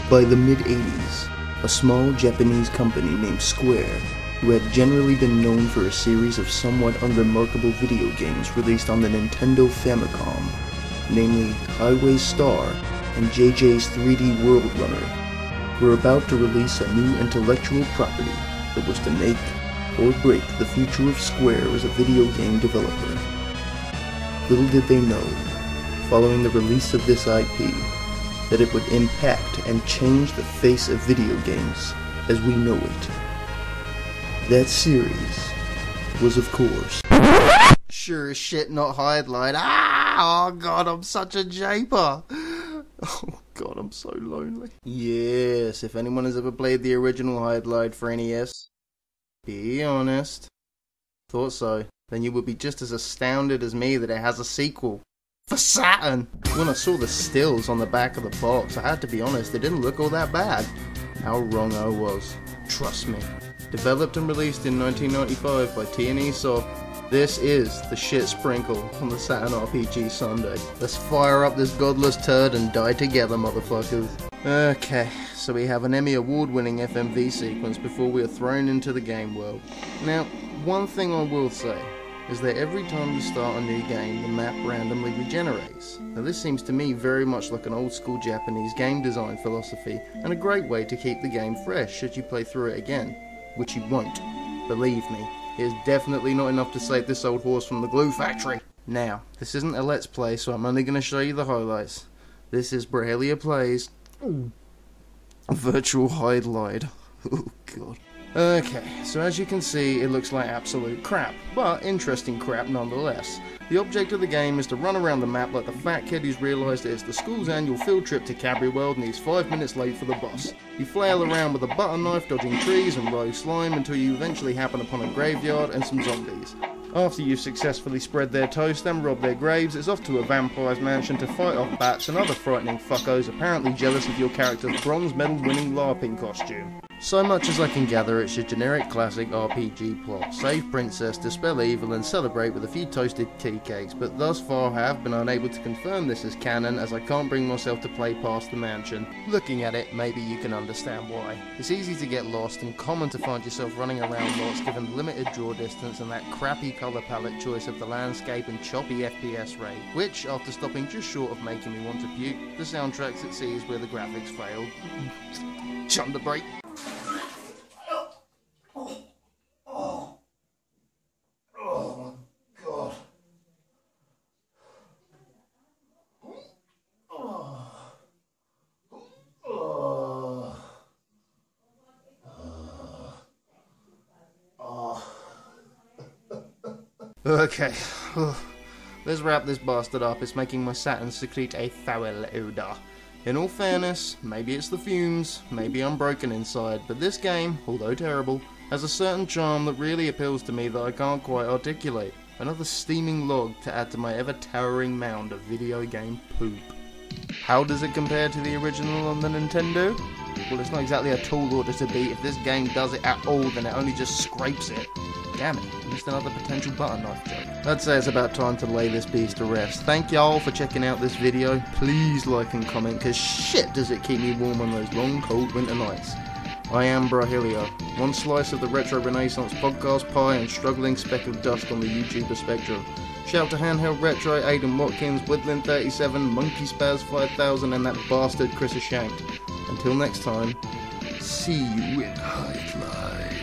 By the mid-80s, a small Japanese company named Square, who had generally been known for a series of somewhat unremarkable video games released on the Nintendo Famicom, namely Highway Star and JJ's 3D World Runner, were about to release a new intellectual property that was to make or break the future of Square as a video game developer. Little did they know, following the release of this IP, that it would impact and change the face of video games as we know it. That series was, of course, sure as shit not Hydlide. Ah! Oh god, I'm such a japer. Oh god, I'm so lonely. Yes, if anyone has ever played the original Hydlide for NES, be honest. Thought so. Then you would be just as astounded as me that it has a sequel. For Saturn! When I saw the stills on the back of the box, I had to be honest, they didn't look all that bad. How wrong I was. Trust me. Developed and released in 1995 by T&E Soft, this is the shit sprinkle on the Saturn RPG Sunday. Let's fire up this godless turd and die together, motherfuckers. Okay, so we have an Emmy award-winning FMV sequence before we are thrown into the game world. Now, one thing I will say is that every time you start a new game, the map randomly regenerates. Now this seems to me very much like an old school Japanese game design philosophy, and a great way to keep the game fresh should you play through it again. Which you won't. Believe me, it is definitely not enough to save this old horse from the glue factory. Now, this isn't a let's play, so I'm only going to show you the highlights. This is Brahillia Plays Virtual Hydlide. Oh god. Okay, so as you can see, it looks like absolute crap, but interesting crap nonetheless. The object of the game is to run around the map like the fat kid who's realised that it's the school's annual field trip to Cadbury World and he's 5 minutes late for the bus. You flail around with a butter knife dodging trees and rogue slime until you eventually happen upon a graveyard and some zombies. After you've successfully spread their toast and robbed their graves, it's off to a vampire's mansion to fight off bats and other frightening fuckos apparently jealous of your character's bronze medal winning LARPing costume. So much as I can gather, it's your generic classic RPG plot. Save princess, dispel evil and celebrate with a few toasted tea cakes, but thus far I have been unable to confirm this as canon as I can't bring myself to play past the mansion. Looking at it, maybe you can understand why. It's easy to get lost and common to find yourself running around lots given the limited draw distance and that crappy colour palette choice of the landscape and choppy FPS rate, which, after stopping just short of making me want to puke, the soundtrack succeeds where the graphics failed. Chum the break. Okay, let's wrap this bastard up. It's making my Saturn secrete a foul odour. In all fairness, maybe it's the fumes, maybe I'm broken inside, but this game, although terrible, has a certain charm that really appeals to me that I can't quite articulate. Another steaming log to add to my ever-towering mound of video game poop. How does it compare to the original on the Nintendo? Well, it's not exactly a tall order to beat. If this game does it at all, then it only just scrapes it. Damn it, missed another potential butter knife joke. I'd say it's about time to lay this beast to rest. Thank y'all for checking out this video. Please like and comment, cause shit does it keep me warm on those long cold winter nights. I am Brahillia, one slice of the Retro Renaissance podcast pie and struggling speck of dust on the YouTuber spectrum. Shout to Handheld Retro, Aidan Watkins, Woodland37, Monkey Spaz 5000 and that bastard Chris Ashanked. Until next time, see you in Hydlide.